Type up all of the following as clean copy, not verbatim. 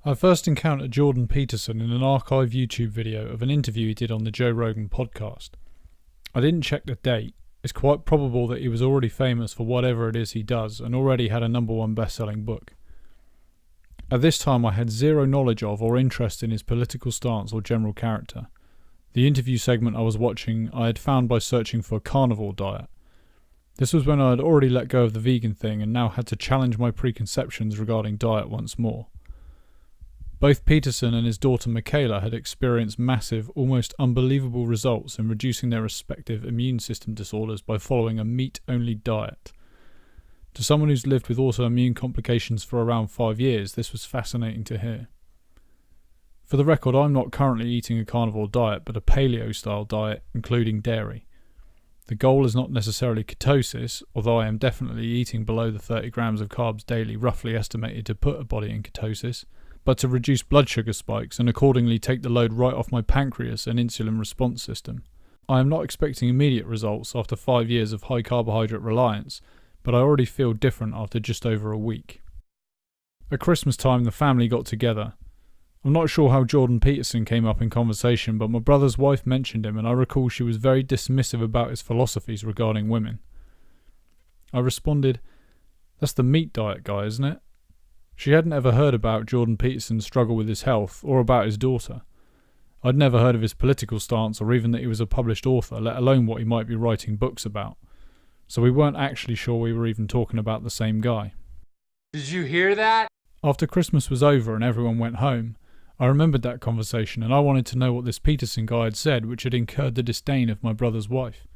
I first encountered Jordan Peterson in an archive YouTube video of an interview he did on the Joe Rogan podcast. I didn't check the date. It's quite probable that he was already famous for whatever it is he does and already had a #1 best-selling book. At this time I had zero knowledge of or interest in his political stance or general character. The interview segment I was watching I had found by searching for carnivore diet. This was when I had already let go of the vegan thing and now had to challenge my preconceptions regarding diet once more. Both Peterson and his daughter Michaela had experienced massive, almost unbelievable results in reducing their respective immune system disorders by following a meat-only diet. To someone who's lived with autoimmune complications for around 5 years, this was fascinating to hear. For the record, I'm not currently eating a carnivore diet, but a paleo-style diet, including dairy. The goal is not necessarily ketosis, although I am definitely eating below the 30 grams of carbs daily roughly estimated to put a body in ketosis, but to reduce blood sugar spikes and accordingly take the load right off my pancreas and insulin response system. I am not expecting immediate results after 5 years of high carbohydrate reliance, but I already feel different after just over a week. At Christmas time the family got together. I'm not sure how Jordan Peterson came up in conversation, but my brother's wife mentioned him and I recall she was very dismissive about his philosophies regarding women. I responded, "That's the meat diet guy, isn't it?" She hadn't ever heard about Jordan Peterson's struggle with his health or about his daughter. I'd never heard of his political stance or even that he was a published author, let alone what he might be writing books about. So we weren't actually sure we were even talking about the same guy. Did you hear that? After Christmas was over and everyone went home, I remembered that conversation and I wanted to know what this Peterson guy had said, which had incurred the disdain of my brother's wife.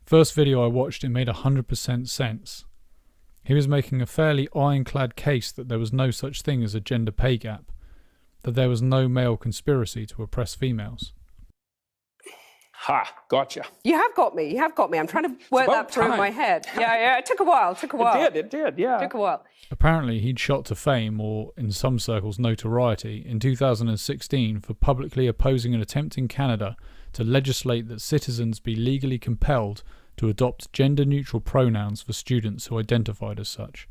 First video I watched, it made 100% sense. He was making a fairly ironclad case that there was no such thing as a gender pay gap, that there was no male conspiracy to oppress females. Ha, gotcha. You have got me. I'm trying to work that through in my head. Yeah, it took a while. It did, yeah. It took a while. Apparently he'd shot to fame, or in some circles notoriety, in 2016 for publicly opposing an attempt in Canada to legislate that citizens be legally compelled to adopt gender-neutral pronouns for students who identified as such.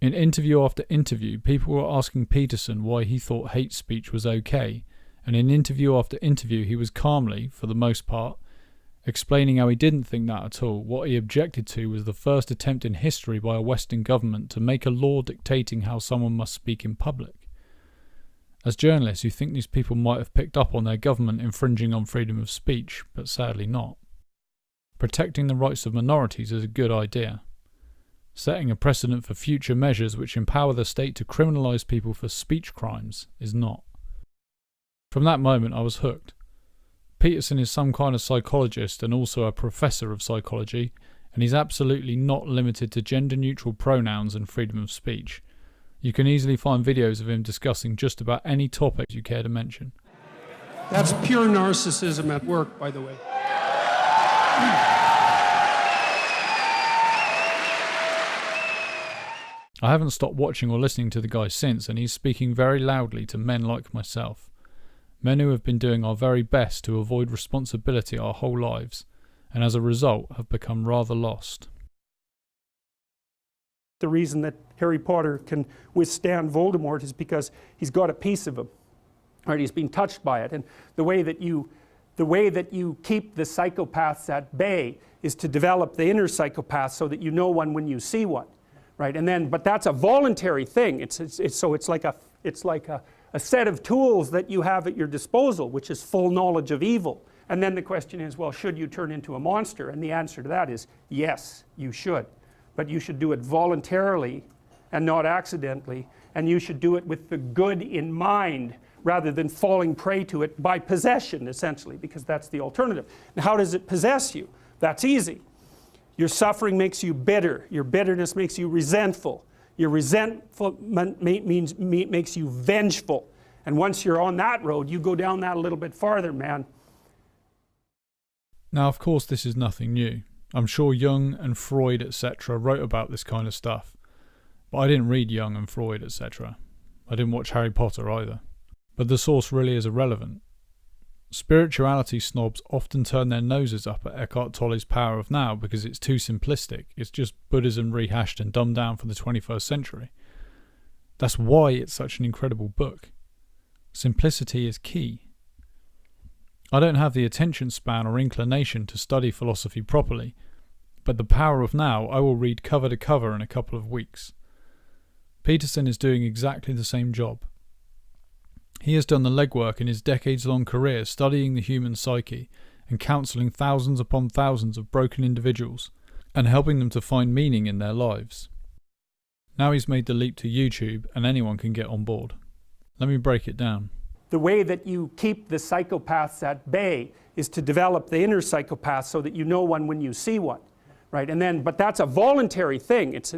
In interview after interview, people were asking Peterson why he thought hate speech was okay, and in interview after interview he was calmly, for the most part, explaining how he didn't think that at all. What he objected to was the first attempt in history by a Western government to make a law dictating how someone must speak in public. As journalists, you think these people might have picked up on their government infringing on freedom of speech, but sadly not. Protecting the rights of minorities is a good idea. Setting a precedent for future measures which empower the state to criminalise people for speech crimes is not. From that moment I was hooked. Peterson is some kind of psychologist and also a professor of psychology, and he's absolutely not limited to gender-neutral pronouns and freedom of speech. You can easily find videos of him discussing just about any topic you care to mention. That's pure narcissism at work, by the way. I haven't stopped watching or listening to the guy since, and he's speaking very loudly to men like myself. Men who have been doing our very best to avoid responsibility our whole lives, and as a result have become rather lost. The reason that Harry Potter can withstand Voldemort is because he's got a piece of him. Right? He's been touched by it. And the way that you keep the psychopaths at bay is to develop the inner psychopath so that you know one when you see one. Right? And then, but that's a voluntary thing. It's like a set of tools that you have at your disposal, which is full knowledge of evil. And then the question is, well, should you turn into a monster? And the answer to that is yes, you should. But you should do it voluntarily and not accidentally. And you should do it with the good in mind rather than falling prey to it by possession, essentially, because that's the alternative. Now, how does it possess you? That's easy. Your suffering makes you bitter. Your bitterness makes you resentful. Your resentment makes you vengeful. And once you're on that road, you go down that a little bit farther, man. Now, of course, this is nothing new. I'm sure Jung and Freud, etc. wrote about this kind of stuff. But I didn't read Jung and Freud, etc. I didn't watch Harry Potter either. But the source really is irrelevant. Spirituality snobs often turn their noses up at Eckhart Tolle's Power of Now because it's too simplistic. It's just Buddhism rehashed and dumbed down for the 21st century. That's why it's such an incredible book. Simplicity is key. I don't have the attention span or inclination to study philosophy properly, but The Power of Now I will read cover to cover in a couple of weeks. Peterson is doing exactly the same job. He has done the legwork in his decades-long career studying the human psyche and counselling thousands upon thousands of broken individuals and helping them to find meaning in their lives. Now he's made the leap to YouTube and anyone can get on board. Let me break it down. The way that you keep the psychopaths at bay is to develop the inner psychopath so that you know one when you see one, right? And then, but that's a voluntary thing. It's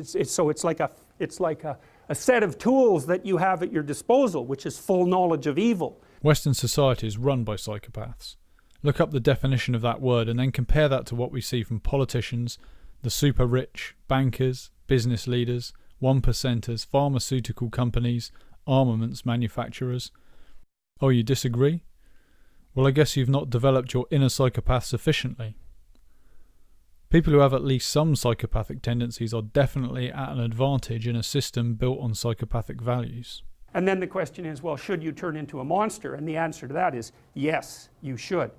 like a set of tools that you have at your disposal, which is full knowledge of evil. Western society is run by psychopaths. Look up the definition of that word and then compare that to what we see from politicians, the super rich, bankers, business leaders, 1%ers, pharmaceutical companies, armaments manufacturers. Oh, you disagree? Well, I guess you've not developed your inner psychopath sufficiently. People who have at least some psychopathic tendencies are definitely at an advantage in a system built on psychopathic values. And then the question is, well, should you turn into a monster? And the answer to that is, yes, you should.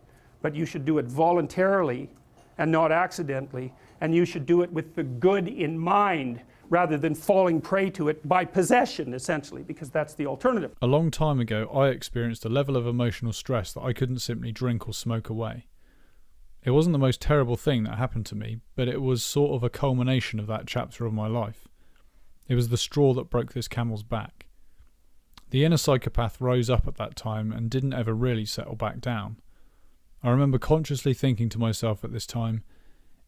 But you should do it voluntarily and not accidentally, and you should do it with the good in mind, rather than falling prey to it by possession, essentially, because that's the alternative. A long time ago, I experienced a level of emotional stress that I couldn't simply drink or smoke away. It wasn't the most terrible thing that happened to me, but it was sort of a culmination of that chapter of my life. It was the straw that broke this camel's back. The inner psychopath rose up at that time and didn't ever really settle back down. I remember consciously thinking to myself at this time,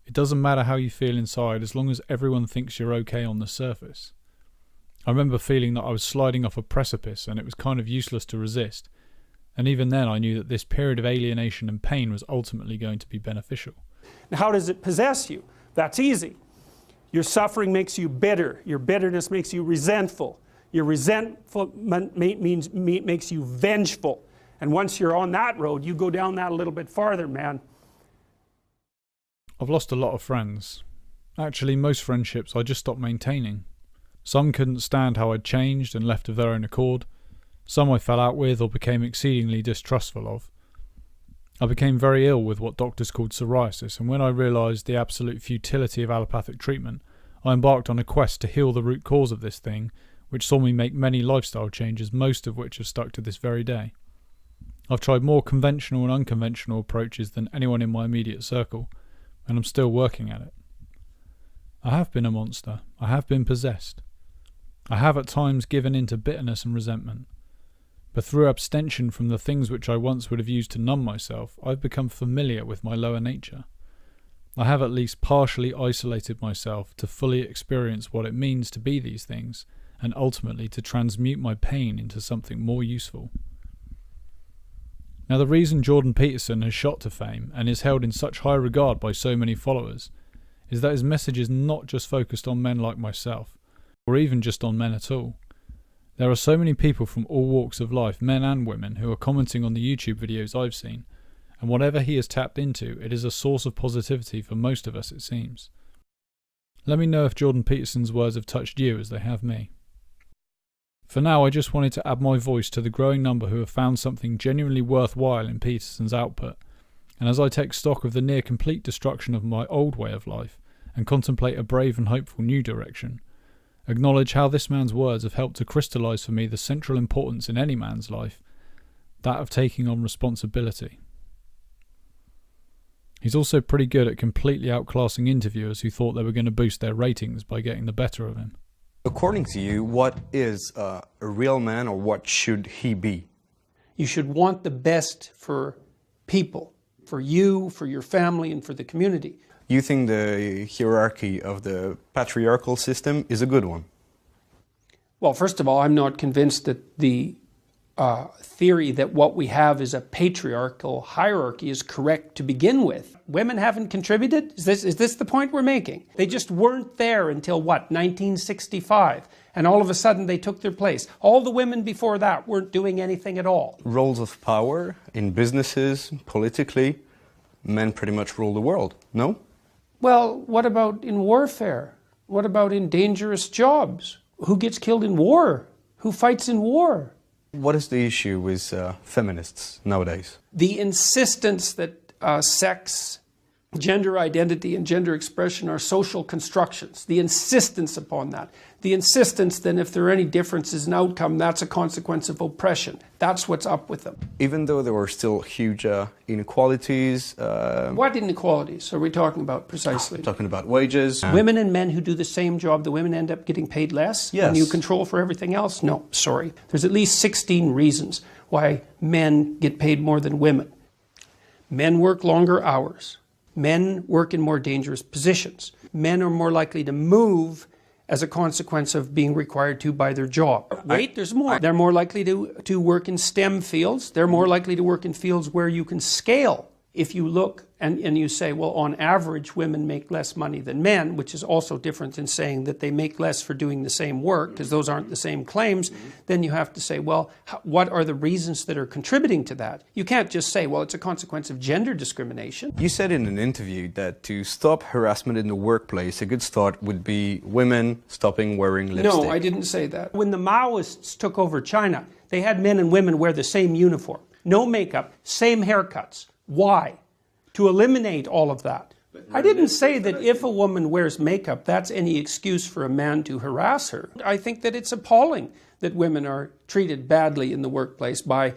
it doesn't matter how you feel inside as long as everyone thinks you're okay on the surface. I remember feeling that I was sliding off a precipice and it was kind of useless to resist, and even then I knew that this period of alienation and pain was ultimately going to be beneficial. Now, how does it possess you? That's easy. Your suffering makes you bitter. Your bitterness makes you resentful. Your resentment makes you vengeful. And once you're on that road, you go down that a little bit farther, man. I've lost a lot of friends. Actually, most friendships I just stopped maintaining. Some couldn't stand how I'd changed and left of their own accord. Some I fell out with or became exceedingly distrustful of. I became very ill with what doctors called psoriasis, and when I realised the absolute futility of allopathic treatment, I embarked on a quest to heal the root cause of this thing, which saw me make many lifestyle changes, most of which have stuck to this very day. I've tried more conventional and unconventional approaches than anyone in my immediate circle, and I'm still working at it. I have been a monster. I have been possessed. I have at times given in to bitterness and resentment. But through abstention from the things which I once would have used to numb myself, I've become familiar with my lower nature. I have at least partially isolated myself to fully experience what it means to be these things, and ultimately to transmute my pain into something more useful. Now, the reason Jordan Peterson has shot to fame and is held in such high regard by so many followers is that his message is not just focused on men like myself, or even just on men at all. There are so many people from all walks of life, men and women, who are commenting on the YouTube videos I've seen, and whatever he has tapped into, it is a source of positivity for most of us, it seems. Let me know if Jordan Peterson's words have touched you as they have me. For now, I just wanted to add my voice to the growing number who have found something genuinely worthwhile in Peterson's output, and as I take stock of the near complete destruction of my old way of life and contemplate a brave and hopeful new direction, acknowledge how this man's words have helped to crystallise for me the central importance in any man's life, that of taking on responsibility. He's also pretty good at completely outclassing interviewers who thought they were going to boost their ratings by getting the better of him. According to you, what is a real man, or what should he be? You should want the best for people, for you, for your family, and for the community. You think the hierarchy of the patriarchal system is a good one? Well, first of all, I'm not convinced that the theory that what we have is a patriarchal hierarchy is correct to begin with. Women haven't contributed? Is this the point we're making? They just weren't there until, what, 1965? And all of a sudden they took their place. All the women before that weren't doing anything at all. Roles of power in businesses, politically, men pretty much rule the world, no? Well, what about in warfare? What about in dangerous jobs? Who gets killed in war? Who fights in war? What is the issue with feminists nowadays? The insistence that sex, gender identity, and gender expression are social constructions. The insistence upon that. The insistence that if there are any differences in outcome, that's a consequence of oppression. That's what's up with them. Even though there were still huge inequalities. What inequalities are we talking about precisely? Talking about wages. Women and men who do the same job, the women end up getting paid less? Yes. And you control for everything else? No, sorry. There's at least 16 reasons why men get paid more than women. Men work longer hours. Men work in more dangerous positions. Men are more likely to move as a consequence of being required to by their job. Wait, there's more. They're more likely to work in STEM fields. They're more likely to work in fields where you can scale. If you look and you say, well, on average, women make less money than men, which is also different than saying that they make less for doing the same work, because those aren't the same claims, then you have to say, well, what are the reasons that are contributing to that? You can't just say, well, it's a consequence of gender discrimination. You said in an interview that to stop harassment in the workplace, a good start would be women stopping wearing lipstick. No, I didn't say that. When the Maoists took over China, they had men and women wear the same uniform, no makeup, same haircuts. Why? To eliminate all of that. I didn't say that if a woman wears makeup, that's any excuse for a man to harass her. I think that it's appalling that women are treated badly in the workplace by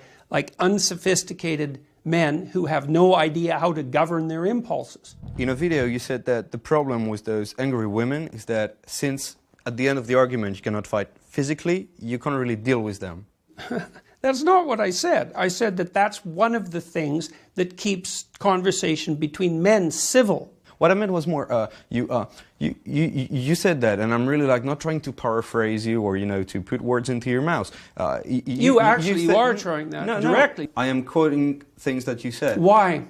unsophisticated men who have no idea how to govern their impulses. In a video you said that the problem with those angry women is that since at the end of the argument you cannot fight physically, you can't really deal with them. That's not what I said. I said that that's one of the things that keeps conversation between men civil. What I meant was more, you said that, and I'm really not trying to paraphrase you or, to put words into your mouth. You are trying that directly. No, I am quoting things that you said. Why?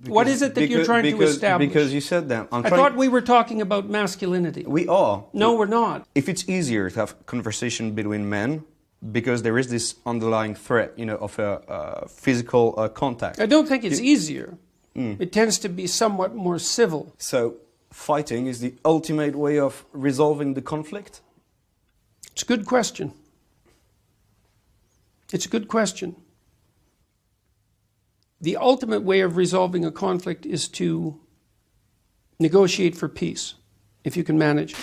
What is it that you're trying to establish? Because you said that. I thought we were talking about masculinity. We are. No, we're not. If it's easier to have conversation between men, because there is this underlying threat, of a physical contact. I don't think it's easier. It tends to be somewhat more civil. So, fighting is the ultimate way of resolving the conflict? It's a good question. It's a good question. The ultimate way of resolving a conflict is to negotiate for peace, if you can manage it.